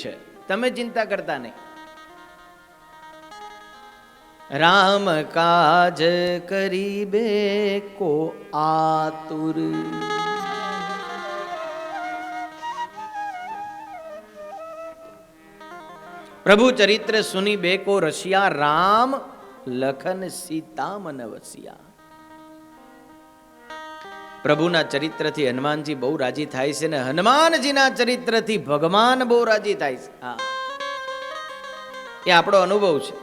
છે, તમે ચિંતા કરતા નહીં. રામ કાજ કરીબે કો આતુર. પ્રભુ ચરિત્ર સુની બેકો રસિયા, રામ લખન સીતા મન વસિયા. પ્રભુના ચરિત્રથી હનુમાનજી બહુ રાજી થાય છે ને હનુમાનજીના ચરિત્રથી ભગવાન બહુ રાજી થાય છે. હા, એ આપણો અનુભવ છે.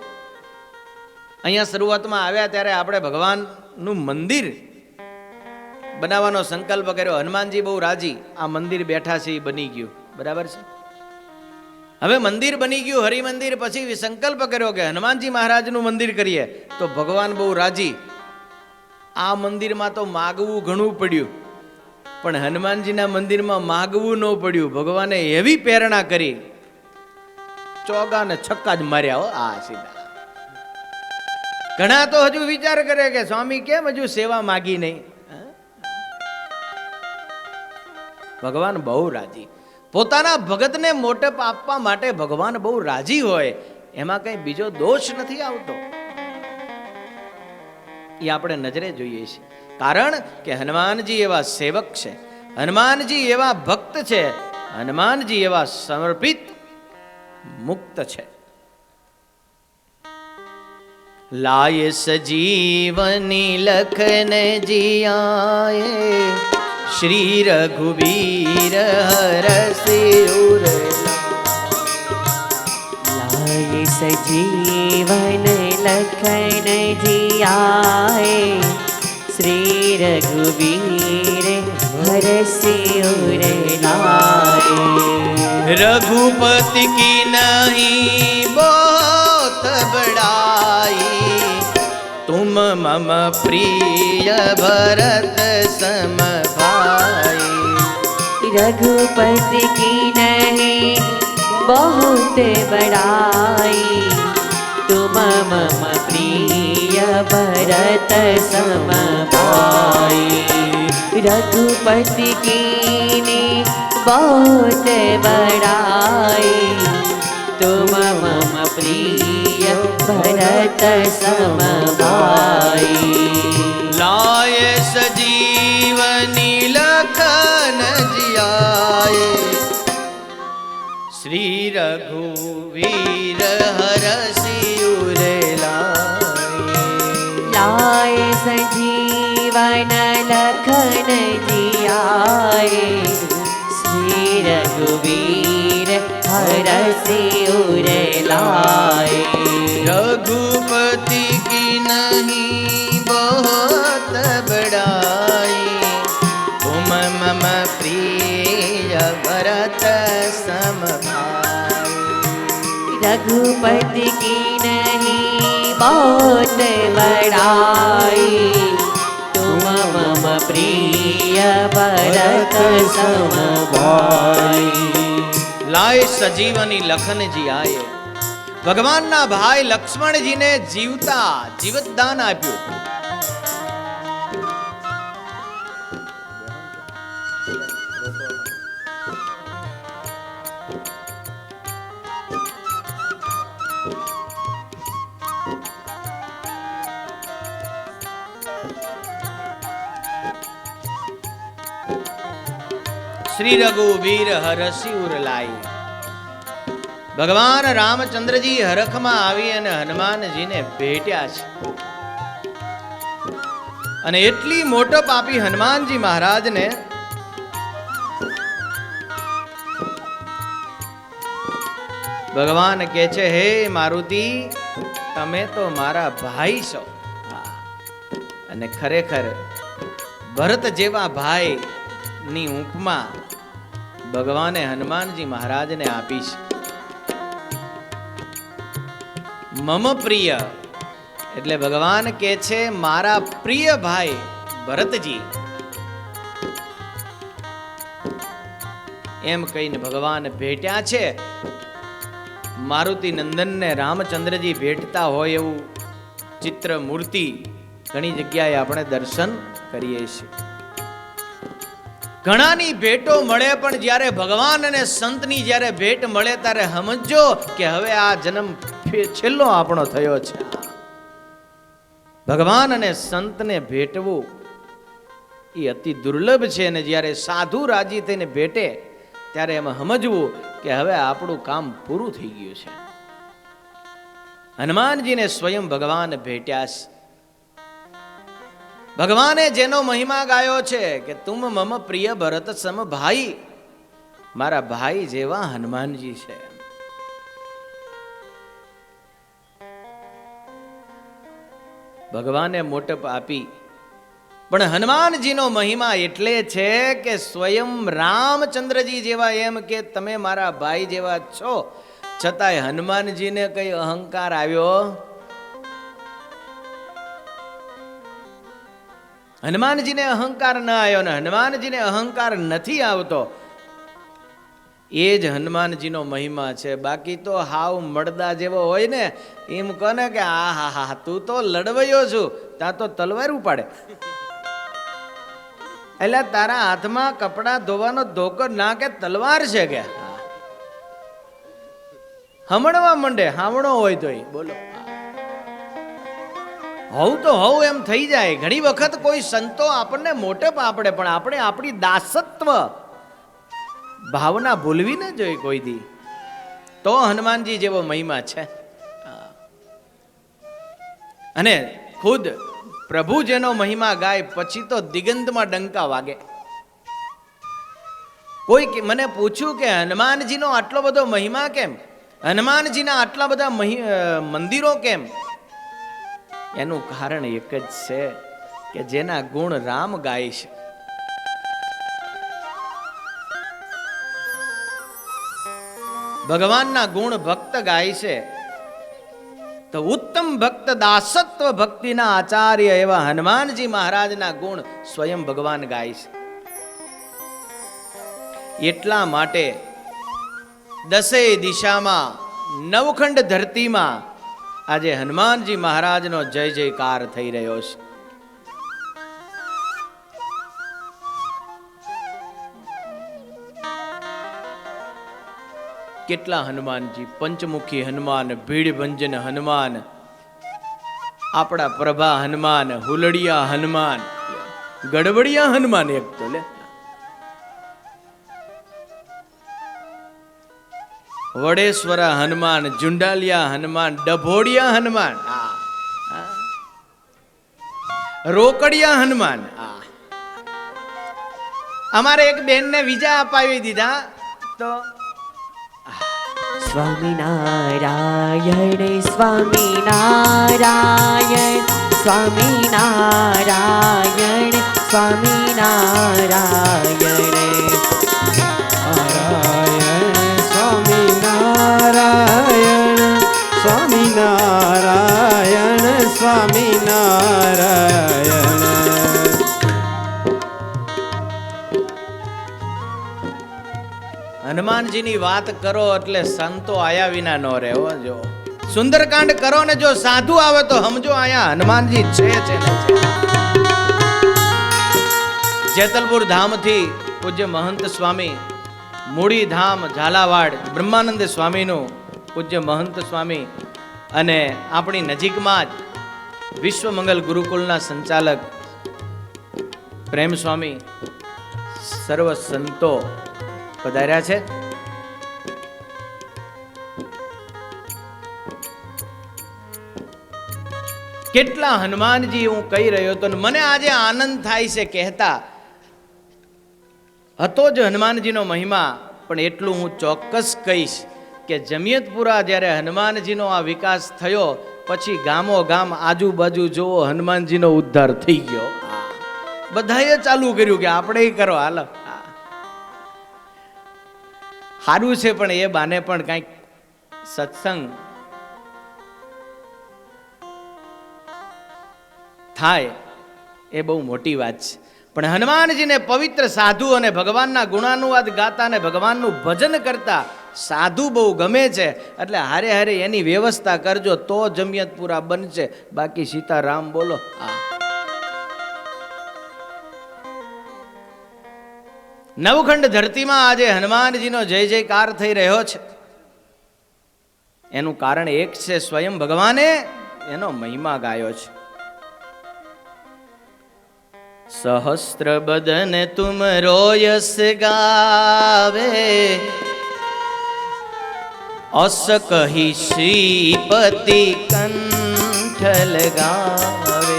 અહીંયા શરૂઆતમાં આવ્યા ત્યારે આપણે ભગવાનનું મંદિર બનાવવાનો સંકલ્પ કર્યો. હનુમાનજી બહુ રાજી, આ મંદિર બેઠા છે એ બની ગયું, બરાબર છે. હવે મંદિર બની ગયું હરિમંદિર, પછી સંકલ્પ કર્યો કે હનુમાનજી મહારાજનું મંદિર કરીએ. તો ભગવાન બહુ રાજી. આ મંદિરમાં તો માગવું ઘણું પડ્યું, પણ હનુમાનજીના મંદિરમાં માગવું ન પડ્યું. ભગવાને એવી પ્રેરણા કરી, ચોગા ને છક્કા જ માર્યા. હો, આ સીધા. ઘણા તો હજુ વિચાર કરે કે સ્વામી કેમ હજુ સેવા માગી નહીં. ભગવાન બહુ રાજી. પોતાના ભગતને મોટપ આપવા માટે ભગવાન બહુ રાજી હોય, એમાં કઈ બીજો દોષ નથી આવતો. એ આપણે નજરે જોઈએ છીએ. કારણ કે હનુમાનજી એવા સેવક છે, હનુમાનજી એવા ભક્ત છે, હનુમાનજી એવા સમર્પિત મુક્ત છે. લાય સજીવની લખન જીયાએ, શ્રી રઘુવીર હરસિ ઉરલા. લાય સજીવન લખન જીયાએ, શ્રી રઘુવીર હરસિ ઉરલાએ. રઘુપતિ કી નહીં बहुत बड़ाई, तुम मम प्रिय भरत सम भाई. रघुपति की नहीं बहुत बड़ाई, तुम मम प्रिय भरत सम भाई. रघुपति की नहीं बहुत बड़ाई, तुम मम प्रिय भरत सम भाई. लाय सजीवनी लखन जियाए, श्री रघुवीर हरसि उरलाए. लाय सजीवन लखन जियाए, श्री रघुवीर हरसि उरलाए. रघुपति की नहीं बहुत बड़ाई, तुम मम प्रिय भरत सम भाई. रघुपति की नहीं बहुत बड़ाई, तुम मम प्रिय भरत सम भाई. लाय सजीवनी लखनજી આયે. ભગવાનના ભાઈ લક્ષ્મણજીને જીવતા જીવતદાન આપ્યું. શ્રી રઘુવીર હરસિ ઉરલાઈ. ભગવાન રામચંદ્રજી હરખમાં આવી અને હનુમાનજીને ભેટ્યા છે. અને એટલી મોટપ આપી હનુમાનજી મહારાજને, ભગવાન કહે છે, હે મારુતિ, તમે તો મારા ભાઈ છો. અને ખરેખર ભરત જેવા ભાઈ ની ઉપમા ભગવાને હનુમાનજી મહારાજને આપી છે. મમ પ્રિય એટલે ભગવાન કહે છે મારા પ્રિય ભાઈ ભરતજી. એમ કહીને ભગવાન ભેટ્યા છે. મારુતિ નંદનને રામચંદ્રજી ભેટતા હોય એવું ચિત્ર મૂર્તિ ઘણી જગ્યાએ આપણે દર્શન કરીએ છીએ. ઘણાની ભેટો મળે પણ જ્યારે ભગવાન અને સંતની જ્યારે ભેટ મળે ત્યારે સમજો કે હવે આ જન્મ છેલ્લો આપણો થયો છે. ભગવાન અને સંતને ભેટવું એ અતિ દુર્લભ છે. અને જ્યારે સાધુ રાજી થઈને ભેટે ત્યારે એમાં સમજવું કે હવે આપણું કામ પૂરું થઈ ગયું છે. હનુમાનજીને સ્વયં ભગવાન ભેટ્યા છે. ભગવાને જેનો મહિમા ગાયો છે કે તુમ મમ પ્રિય ભરત સમ ભાઈ, મારા ભાઈ જેવા હનુમાનજી છે. ભગવાને મોટપ આપી, પણ હનુમાનજીનો મહિમા એટલે છે કે સ્વયં રામચંદ્રજી જેવા એમ કે તમે મારા ભાઈ જેવા છો, છતાંય હનુમાનજીને કઈ અહંકાર આવ્યો? હનુમાનજીને અહંકાર ન આવ્યો ને હનુમાનજીને અહંકાર નથી આવતો એ જ હનુમાનજીનો મહિમા છે. બાકી તો હાવ મળદા જેવો હોય ને એમ કોને કે આ હા હા તું તો લડવૈયો છું, ત્યાં તો તલવાર ઉપાડે. એટલે તારા હાથમાં કપડા ધોવાનો ધોકો ના કે તલવાર છે કે હમણવા માંડે, હાવણો હોય તો બોલો હવ તો હવ એમ થઈ જાય. ઘણી વખત કોઈ સંતો આપણને મોટપ આપડે પણ આપણે આપણી દાસત્વ ભાવના ભૂલવી ન જોઈએ કોઈ દી. તો હનુમાનજી જેવો મહિમા છે. અને ખુદ પ્રભુ જેનો મહિમા ગાય પછી તો દિગંતમાં ડંકા વાગે. કોઈ મને પૂછ્યું કે હનુમાનજીનો આટલો બધો મહિમા કેમ, હનુમાનજીના આટલા બધા મંદિરો કેમ? એનું કારણ એક જ છે કે જેના ગુણ રામ ગાય છે. ભગવાનના ગુણ ભક્ત ગાય છે તો ઉત્તમ ભક્ત દાસત્વ ભક્તિના આચાર્ય એવા હનુમાનજી મહારાજના ગુણ સ્વયં ભગવાન ગાય છે. એટલા માટે દસેય દિશામાં નવખંડ ધરતીમાં આજે હનુમાનજી મહારાજનો જય જયકાર થઈ રહ્યો છે. કેટલા હનુમાનજી, પંચમુખી હનુમાન, ભીડ ભંજન હનુમાન, આપણા પ્રભા હનુમાન, હુલડિયા હનુમાન, ગડબડિયા હનુમાન, એક તો લે વડેશ્વરા હનુમાન, જુંડાલિયા હનુમાન, ડભોડિયા હનુમાન, રોકડિયા હનુમાન. અમારે એક બેનને વિઝા અપાવી દીધા તો સ્વામિનારાયણ સ્વામિનારાયણ સ્વામિનારાયણ સ્વામિનારાયણ સ્વામિનારાયણ સ્વામિનારાયણ. હનુમાનજીની વાત કરો એટલે સંતો આયા વિના ન રહે. જો સુંદરકાંડ કરો ને જો સાધુ આવે તો સમજો આયા હનુમાનજી છે. જેતલપુર ધામથી પૂજ્ય મહંત સ્વામી, મૂળી ધામ ઝાલાવાડ બ્રહ્માનંદ સ્વામીનું પૂજ્ય મહંત સ્વામી, અને આપણી નજીકમાં જ વિશ્વ મંગલ ગુરુકુલના સંચાલક પ્રેમ સ્વામી, સર્વ સંતો પધાર્યા છે. કેટલા હનુમાનજી હું કહી રહ્યો હતો, મને આજે આનંદ થાય છે કહેતા. હતો જ હનુમાનજીનો મહિમા, પણ એટલું હું ચોક્કસ કહીશ કે જમિયતપુરા જ્યારે હનુમાનજીનો આ વિકાસ થયો પછી ગામો ગામ આજુબાજુ જોવો હનુમાનજીનો ઉદ્ધાર થઈ ગયો. બધાએ ચાલુ કર્યું કે આપણે કરો, હાલો સારું છે. પણ એ બાને પણ કંઈક સત્સંગ થાય એ બહુ મોટી વાત છે. પણ હનુમાનજીને પવિત્ર સાધુ અને ભગવાનના ગુણાનુવાદ ગાતા અને ભગવાનનું ભજન કરતા સાધુ બહુ ગમે છે. એટલે હારે હારે એની વ્યવસ્થા કરજો તો જમિયતપુરા બનશે. બાકી સીતારામ બોલો. નવખંડ ધરતીમાં આજે હનુમાનજીનો જય જયકાર થઈ રહ્યો છે, એનું કારણ એક છે, સ્વયં ભગવાને એનો મહિમા ગાયો છે. સહસ્ત્ર બદન તુમ રોયસ ગાવે, અસ કહી શ્રીપતિ કંઠ લગાવે.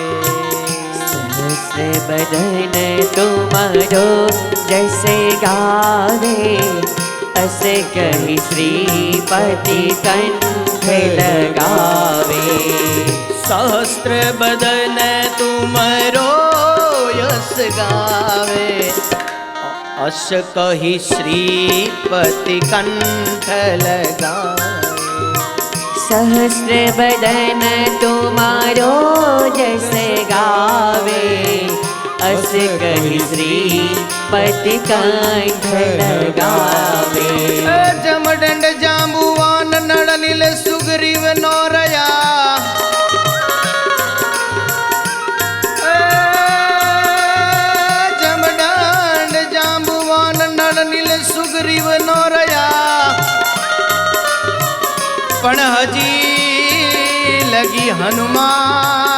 सहस्र बदन तुम्हारो जैसे गावे, अस कही श्रीपति कंठ लगावे. सहस्त्र बदन तुमरो यस गावे, अस कही श्रीपति कंठ लगावे. सहस्र बदन तुम्हारो जैसे गावे, अस कही श्रीपति कंठ लगावे. जमदंड जांबुवान नड़लिल सुग्रीव नौरया, जमदंड जांबुवान नड़लिल सुग्रीव नौरया, पण हजी लगी हनुमान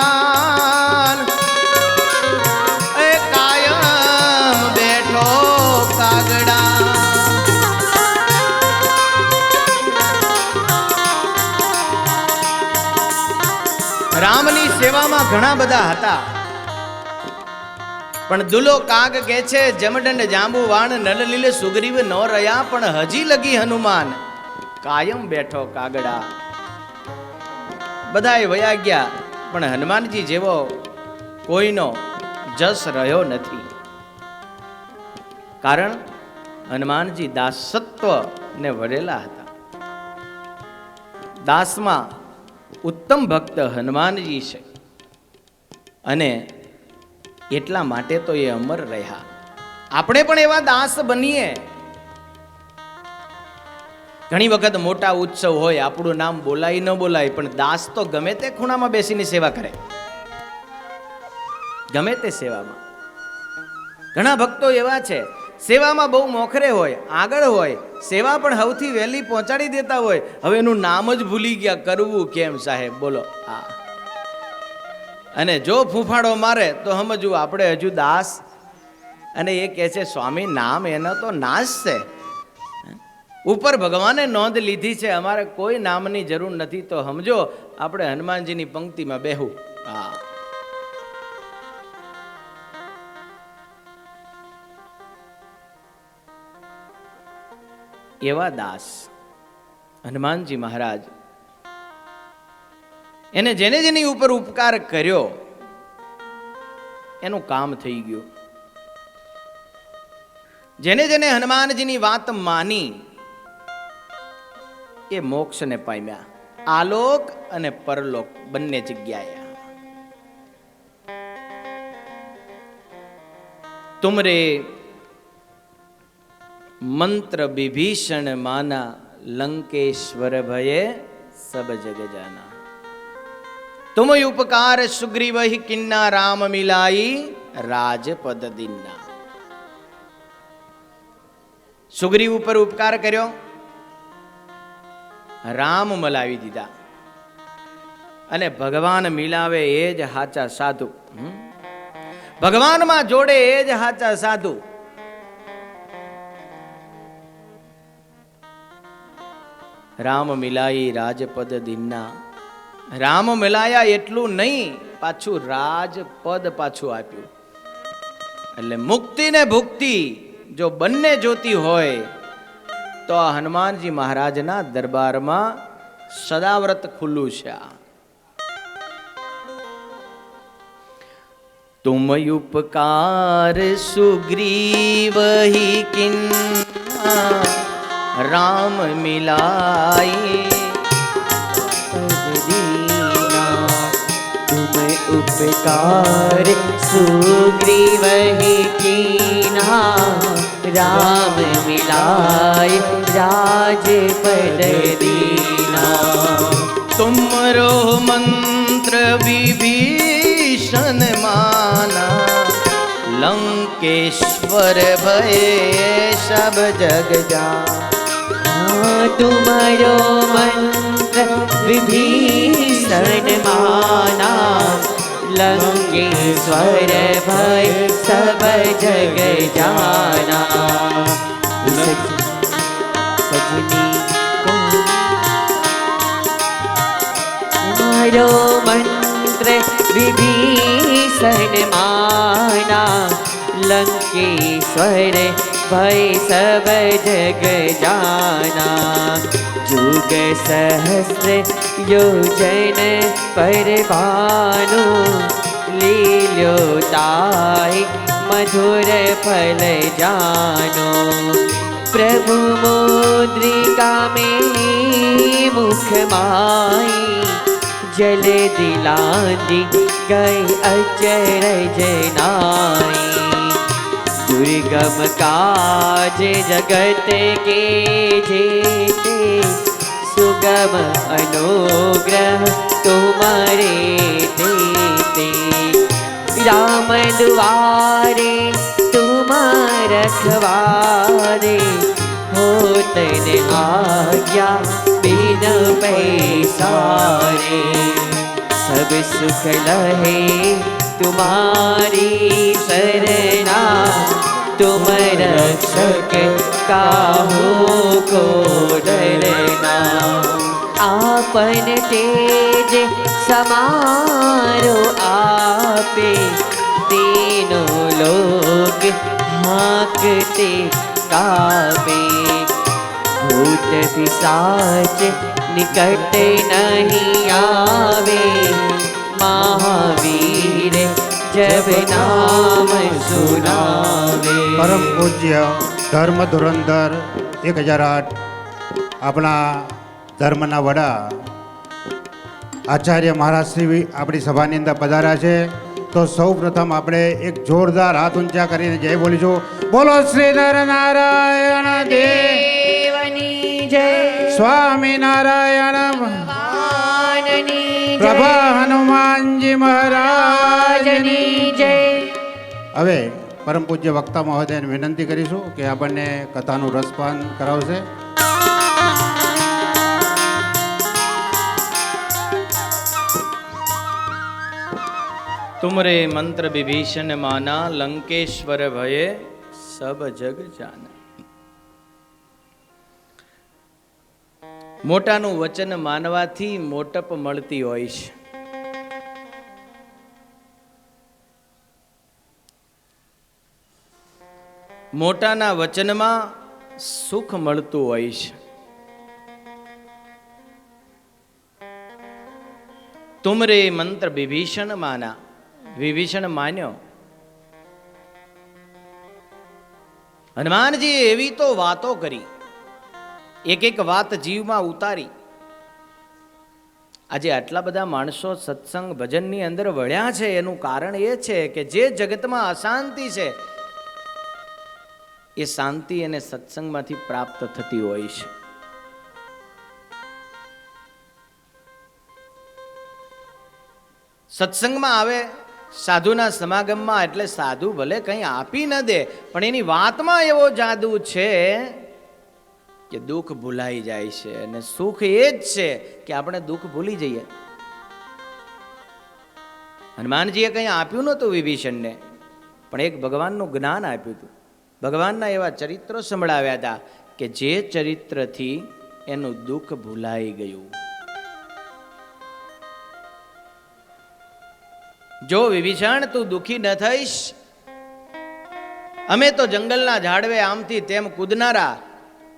ए कायम बैठो कागड़ा. રામની સેવામાં ઘણા બધા હતા, પણ દુલો કાગ કે છે જમદંડ જાંબુ વાણ નલલીલ સુગ્રીવ નો રહ્યા, પણ હજી લગી હનુમાન કાયમ બેઠો કાગડા. બધાએ વયા ગયા, પણ હનુમાનજી જેવો કોઈનો જસ રહ્યો નથી. કારણ હનુમાનજી દાસત્વ ને વરેલા હતા. દાસમાં ઉત્તમ ભક્ત હનુમાનજી છે, અને એટલા માટે તો એ અમર રહ્યા. આપણે પણ એવા દાસ બનીએ. ઘણી વખત મોટા ઉત્સવ હોય, આપણું નામ બોલાય ન બોલાય, પણ દાસ તો ગમે તે ખૂણામાં બેસીને સેવા કરે, ગમે તે સેવામાં. ઘણા ભક્તો એવા છે, સેવામાં બહુ મોખરે હોય, આગળ હોય, સેવા પણ સૌથી વહેલી પહોંચાડી દેતા હોય. હવે એનું નામ જ ભૂલી ગયા, કરવું કેમ સાહેબ, બોલો. હા, અને જો ફૂફાડો મારે તો સમજવું આપણે હજુ દાસ. અને એ કહે છે સ્વામી નામ એનો તો નાશ છે, ઉપર ભગવાને નોંધ લીધી છે, અમારે કોઈ નામની જરૂર નથી. તો સમજો આપણે હનુમાનજીની પંક્તિમાં બેહું. હા, એવા દાસ હનુમાનજી મહારાજ. એને જેને જેની ઉપર ઉપકાર કર્યો એનું કામ થઈ ગયું. જેને જેને હનુમાનજીની વાત માની એ મોક્ષને પામ્યા, આલોક અને પરલોક બંને જગ્યાએ. તુમરે મંત્ર વિભીષણ માના, લંકેશ્વર ભયે સબ જગ જાના. तुम उपकार सुग्रीव ही किन्ना, राम मिलाई राजपद दीन्ना. સુગ્રીવ ઉપર ઉપકાર કર્યો, રામ મલાવી દીધા, અને ભગવાન મિલાવે એ જ હાચા સાધુ. ભગવાનમાં જોડે એ જ હાચા સાધુ. રામ મિલાઈ રાજપદ દીન્ના. રામ મિલાયા એટલું નહીં, પાછું રાજપદ પાછું આપ્યું. એટલે મુક્તિ ને ભુક્તિ જો બંને જોતી હોય તો આ હનુમાનજી મહારાજના દરબારમાં સદાવ્રત ખુલ્લું છે. तुम उपकार सुग्रीव ही किन्ना, राम मिलाई उपकार सुग्रीव ही कीना, राम मिलाय राजपद दीना. तुमरो मंत्र विभीषण माना, लंक लंकेश्वर भये सब जग जान। तुम्हारो मंत्र विभीषण माना, लंकेश्वर भय सब जग जाना। सजनी को तुम्हारो मंत्र विभीषण माना, लंकेश्वर भय सब जग जाना। जुग सहस्र योजन पर भानु, लील्योताय मधुर फल जानो। प्रभु मुद्रिका में मुख माई, जल दिलांदी गई अचरज नाई। दुर्गम काज जगत के जेते, सुगम अनुग्रह तुम्हारे देते। राम दुआरे तुम रखवारे, होतन आज्ञा बिन पैसारे। सब सुख लहे तुम्हारी शरणा, तुम रक्षक काहू को डरना। आपन तेज समारो आपे, तीनों लोग हाँकते कापे। भूत पिशाच निकट नहीं आवे, महावीर जब नाम सुनावे। પરમ પૂજ્ય ધર્મ ધુરંધર 1008 આપણા ધર્મના વડા આચાર્ય મહારાજ શ્રી આપણી સભાની અંદર પધાર્યા છે. તો સૌ પ્રથમ આપણે એક જોરદાર હાથ ઊંચા કરીને જય બોલીશું. બોલો શ્રી નર નારાયણ દેવની જય, સ્વામી નારાયણ ભગવાનની જય, પ્રભા હનુમાનજી મહારાજની જય. હવે પરમ પૂજ્ય વક્તા મહોદયને વિનંતી કરીશું કે આપણને કથાનું રસપાન કરાવશે. तुमरे मंत्र विभीषण माना, लंकेश्वर भये सब जग जाना. મોટાનું વચન માનવાથી મોટપ મળતી હોય છે. મોટાના વચનમાં સુખ મળતું હોય છે. તુમરે મંત્ર વિભીષણ માના, વિભીષણ માન્યો. હનુમાનજીએ એવી તો વાતો કરી, એક એક વાત જીવમાં ઉતારી. આજે આટલા બધા માણસો સત્સંગ ભજનની અંદર વળ્યા છે, એનું કારણ એ છે કે જે જગતમાં અશાંતિ છે એ શાંતિ અને સત્સંગમાંથી પ્રાપ્ત થતી હોય છે. સત્સંગમાં આવે, સાધુના સમાગમમાં, એટલે સાધુ ભલે કંઈ આપી ન દે, પણ એની વાતમાં એવો જાદુ છે કે દુઃખ ભૂલાઈ જાય છે. અને સુખ એ જ છે કે આપણે દુઃખ ભૂલી જઈએ. હનુમાનજીએ કંઈ આપ્યું નહોતું વિભીષણને, પણ એક ભગવાનનું જ્ઞાન આપ્યું હતું. ભગવાનના એવા ચરિત્રો સંભળાવ્યા હતા કે જે ચરિત્રથી એનું દુઃખ ભૂલાઈ ગયું. જો વિભીષણ તું દુઃખી ન થઈશ, અમે તો જંગલના ઝાડવે આમથી તેમ કૂદનારા,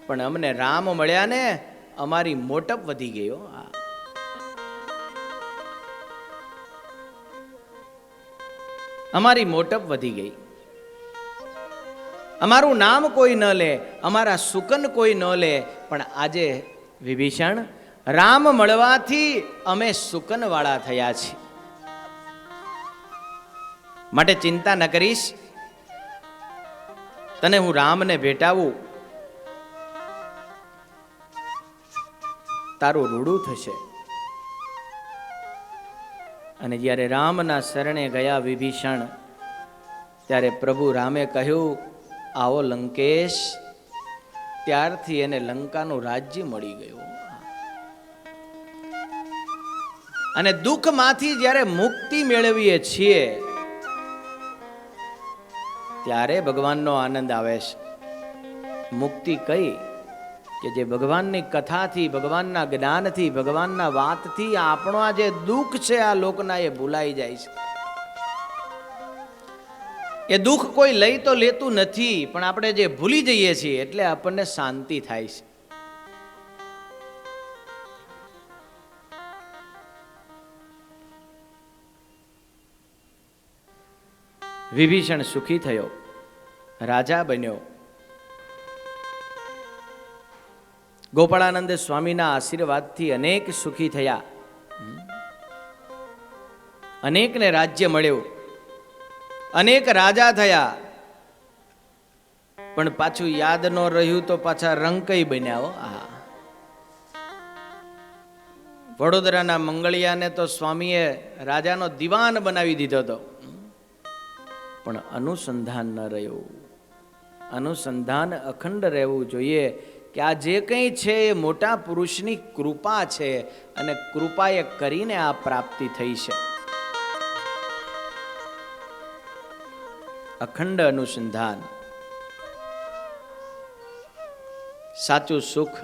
પણ અમને રામ મળ્યા ને અમારી મોટપ વધી ગયો. અમારી મોટપ વધી ગઈ. અમારું નામ કોઈ ન લે, અમારા સુકન કોઈ ન લે, પણ આજે વિભીષણ રામ મળવાથી અમે સુકન વાળા થયા છીએ. માટે ચિંતા ન કરીશ, તને હું રામને ભેટાવું, તારું રૂડું થશે. અને જ્યારે રામના શરણે ગયા વિભીષણ, ત્યારે પ્રભુ રામે કહ્યું, આવો લંકેશ. ત્યારથી એને લંકાનું રાજ્ય મળી ગયું. અને દુઃખમાંથી જ્યારે મુક્તિ મેળવીએ છીએ ત્યારે ભગવાનનો આનંદ આવે છે. મુક્તિ કઈ? કે જે ભગવાનની કથાથી, ભગવાનના જ્ઞાનથી, ભગવાનના વાતથી આપણો આ જે દુઃખ છે આ લોકના એ ભૂલાઈ જાય છે. એ દુઃખ કોઈ લઈ તો લેતું નથી, પણ આપણે જે ભૂલી જઈએ છીએ એટલે આપણને શાંતિ થાય છે. વિભીષણ સુખી થયો, રાજા બન્યો. ગોપાળાનંદ સ્વામીના આશીર્વાદથી અનેક સુખી થયા, અનેકને રાજ્ય મળ્યું, અનેક રાજા થયા. પણ પાછું યાદ ન રહ્યું તો પાછા રંકઈ બન્યા. આ વડોદરાના મંગળિયાને તો સ્વામીએ રાજાનો દિવાન બનાવી દીધો હતો, પણ અનુસંધાન ન રહ્યું. અનુસંધાન અખંડ રહેવું જોઈએ કે આ જે કંઈ છે એ મોટા પુરુષની કૃપા છે, અને કૃપાએ કરીને આ પ્રાપ્તિ થઈ છે. અખંડ અનુસંધાન, સાચું સુખ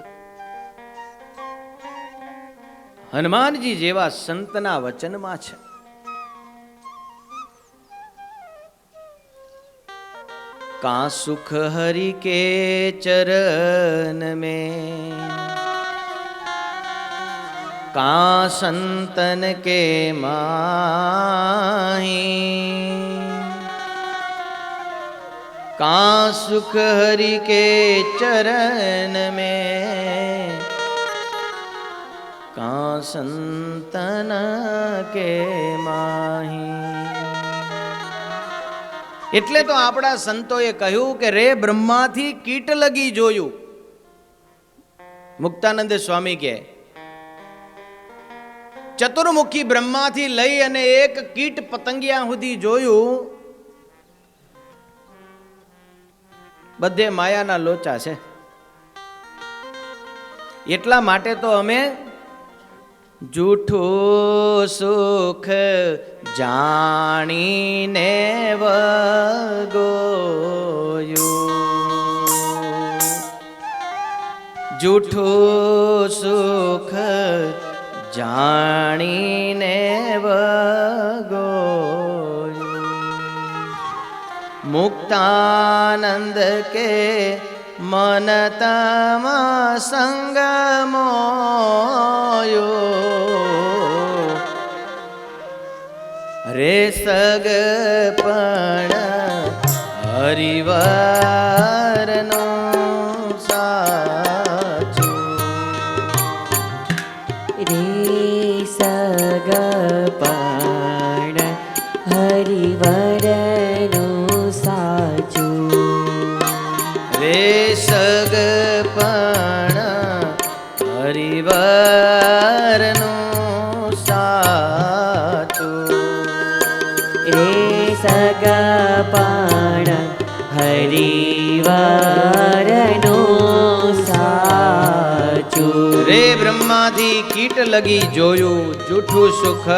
હનુમાનજી જેવા સંતના વચનમાં છે. का सुख हरि के चरण में, का संतन के माही, का सुख हरि के चरण में, का संतन के माही. એટલે તો આપણા સંતોએ કહ્યું કે રે બ્રહ્માથી કીટ લગી જોયું. મુક્તાનંદ સ્વામી કે ચતુર્મુખી બ્રહ્માથી લઈ અને એક કીટ પતંગિયા સુધી જોયું, બધે માયાના લોચા છે. એટલા માટે તો અમે જૂઠું સુખ જાણીને વગોયું, જૂઠું સુખ જાણીને વગોયું. મુક્તાનંદ કે મન તમા સંગમોયો, રે સગપણ હરિવારનો સાચું, રે સગપણ હરિવરનો સાચું, રે સગપણ હરિવારનું સાચું, રે સગપણ હરિવરનો સાચું. રે બ્રહ્માથી કીટ લગી જોયું, જૂઠું સુખ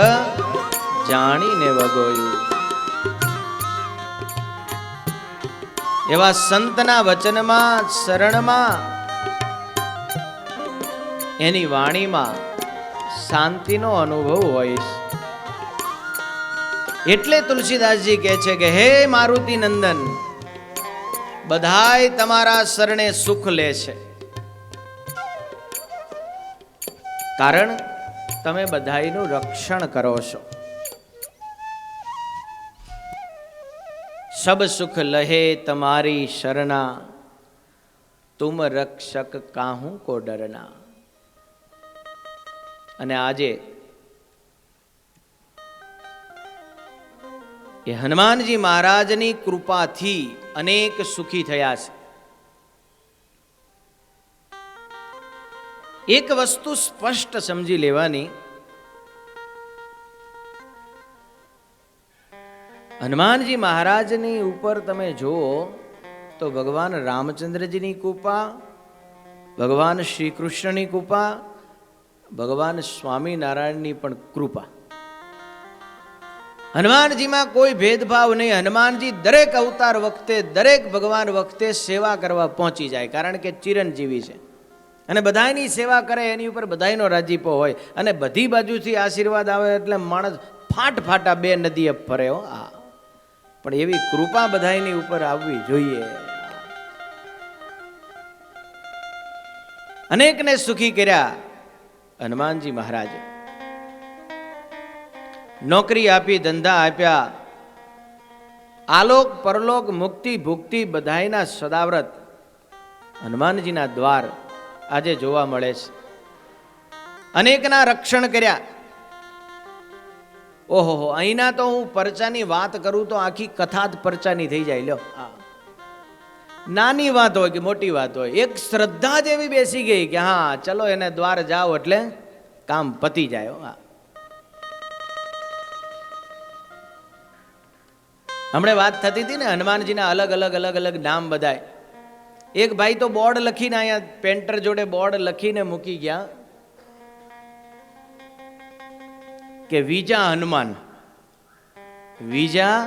જાણીને વગોયું. એવા સંતના વચનમાં, શરણમાં, એની વાણીમાં શાંતિનો અનુભવ હોય છે. એટલે તુલસીદાસજી કહે છે કે હે મારુતિ નંદન, બધાય તમારા શરણે સુખ લે છે, કારણ તમે બધાયનું રક્ષણ કરો છો. સબ સુખ લહે તમારી શરણા, તુમ રક્ષક કાહું કો ડરના. અને આજે એ હનુમાનજી મહારાજની કૃપાથી અનેક સુખી થયા છે. એક વસ્તુ સ્પષ્ટ સમજી લેવાની હનુમાનજી મહારાજની ઉપર તમે જુઓ તો ભગવાન રામચંદ્રજીની કૃપા, ભગવાન શ્રી કૃષ્ણની કૃપા, ભગવાન સ્વામિનારાયણની પણ કૃપા. હનુમાનજીમાં કોઈ ભેદભાવ નહીં. હનુમાનજી દરેક અવતાર વખતે, દરેક ભગવાન વખતે સેવા કરવા પહોંચી જાય, કારણ કે ચિરંજીવી છે અને બધાની સેવા કરે, એની ઉપર બધાનો રાજીપો હોય અને બધી બાજુથી આશીર્વાદ આવે એટલે માણસ ફાટા બે નદીએ ફરે. હા, પણ એવી કૃપા બધાની ઉપર આવવી જોઈએ. અનેકને સુખી કર્યા હનુમાનજી મહારાજે. નોકરી આપી, ધંધા આપ્યા, આલોક પરલોક મુક્તિ ભુક્તિ બધાયના સદાવ્રત હનુમાનજીના દ્વાર આજે જોવા મળે છે. અનેકના રક્ષણ કર્યા. ઓહો, અહીંના તો હું પરચાની વાત કરું તો આખી કથા જ પરચાની થઈ જાય. લ્યો, નાની વાત હોય કે મોટી વાત હોય, એક શ્રદ્ધા જ એવી બેસી ગઈ કે હા ચલો એને દ્વાર જાઓ એટલે કામ પતી જાય. હા, હમણે વાત થતી હતી ને હનુમાનજીના અલગ અલગ અલગ અલગ નામ બધાય. એક ભાઈ તો બોર્ડ લખીને અહીંયા પેન્ટર જોડે બોર્ડ લખીને મૂકી ગયા કે વિજા હનુમાન. વિજા,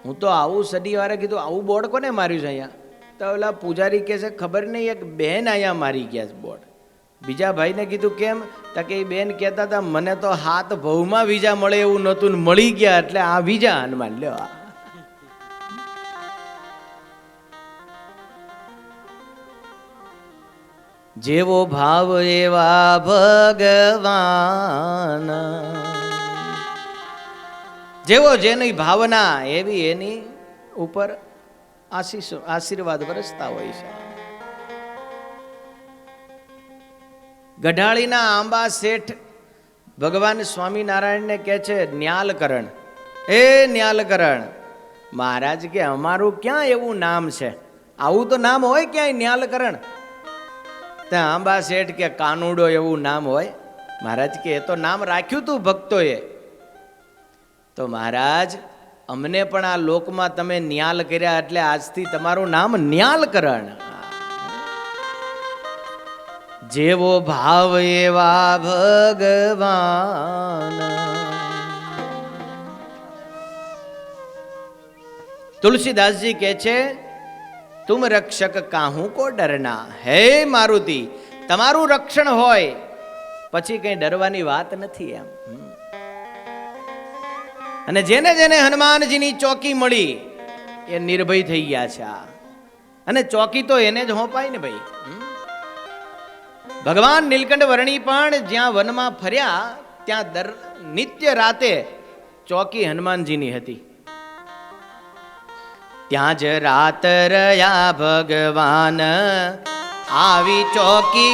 હું તો આવું સદી વારે કીધું આવું બોર્ડ કોને માર્યું છે અહીંયા? તો ઓલા પૂજારી કહે છે ખબર નહીં, એક બહેન અહીંયા મારી ગયા છે બોર્ડ. બીજા ભાઈને કીધું કેમ? તો કે એ બેન કહેતા હતા મને તો હાથ ભવમાં વિજા મળે એવું નહોતું, મળી ગયા એટલે આ વિજા હનુમાન. લ્યો, જેવો ભાવ એવા ભગવાન, જેવો જેની ભાવના એવી એની ઉપર આશીર્વાદ વરસતા હોય છે. ગઢાળીના આંબા શેઠ ભગવાન સ્વામિનારાયણને કહે છે ન્યાલકરણ, એ ન્યાલકરણ. મહારાજ કે અમારું ક્યાં એવું નામ છે? આવું તો નામ હોય ક્યાંય ન્યાલકરણ? ત્યાં આંબા શેઠ કે કાનુડો એવું નામ હોય? મહારાજ કે એ તો નામ રાખ્યું તું ભક્તોએ. તો મહારાજ અમને પણ આ લોકમાં તમે ન્યાલ કર્યા એટલે આજથી તમારું નામ ન્યાલકરણ. જેવો ભાવ એવા ભગવાન. તુલસીદાસજી કહે છે તુમ રક્ષક કાહું કો ડરના. હે મારુતિ, તમારું રક્ષણ હોય પછી કઈ ડરવાની વાત નથી એમ. અને જેને જેને હનુમાનજીની ચોકી મળી એ નિર્ભય થઈ ગયા છે. અને ચોકી તો એને જ હોપાય ને ભાઈ. ભગવાન નીલકંઠ વર્ણી પણ જ્યાં વનમાં ફર્યા ત્યાં નિત્ય રાતે ચોકી હનુમાનજીની હતી. ત્યાં જ રાત રહ્યા ભગવાન આવી ચોકી